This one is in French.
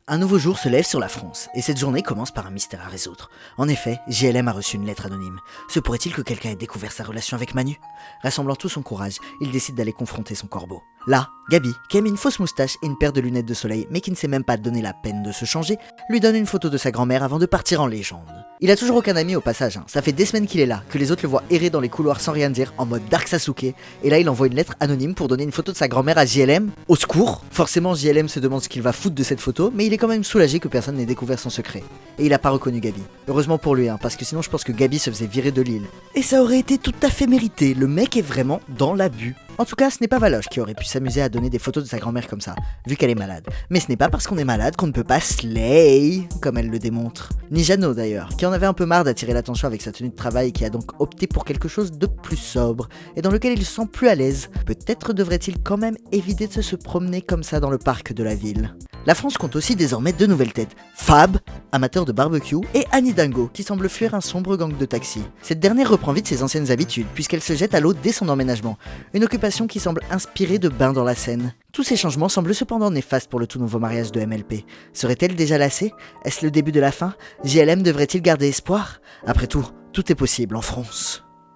Un nouveau jour se lève sur la France, et cette journée commence par un mystère à résoudre. En effet, JLM a reçu une lettre anonyme. Se pourrait-il que quelqu'un ait découvert sa relation avec Manu ? Rassemblant tout son courage, il décide d'aller confronter son corbeau. Là, Gabi, qui a mis une fausse moustache et une paire de lunettes de soleil, mais qui ne s'est même pas donné la peine de se changer, lui donne une photo de sa grand-mère avant de partir en légende. Il a toujours aucun ami au passage, ça fait des semaines qu'il est là, que les autres le voient errer dans les couloirs sans rien dire, en mode Dark Sasuke, et là il envoie une lettre anonyme pour donner une photo de sa grand-mère à JLM. Au secours ! Forcément JLM se demande ce qu'il va foutre de cette photo, mais il est quand même soulagé que personne n'ait découvert son secret. Et il a pas reconnu Gabi. Heureusement pour lui, parce que sinon je pense que Gabi se faisait virer de l'île. Et ça aurait été tout à fait mérité, le mec est vraiment dans l'abus. En tout cas, ce n'est pas Valoche qui aurait pu s'amuser à donner des photos de sa grand-mère comme ça, vu qu'elle est malade. Mais ce n'est pas parce qu'on est malade qu'on ne peut pas slay, comme elle le démontre. Ni Jeannot d'ailleurs, qui en avait un peu marre d'attirer l'attention avec sa tenue de travail et qui a donc opté pour quelque chose de plus sobre, et dans lequel il se sent plus à l'aise. Peut-être devrait-il quand même éviter de se promener comme ça dans le parc de la ville. La France compte aussi désormais deux nouvelles têtes, Fab, amateur de barbecue, et Annie Dingo, qui semble fuir un sombre gang de taxi. Cette dernière reprend vite ses anciennes habitudes, puisqu'elle se jette à l'eau dès son emménagement. Une occupation qui semble inspirée de bains dans la Seine. Tous ces changements semblent cependant néfastes pour le tout nouveau mariage de MLP. Serait-elle déjà lassée ? Est-ce le début de la fin ? JLM devrait-il garder espoir ? Après tout est possible en France.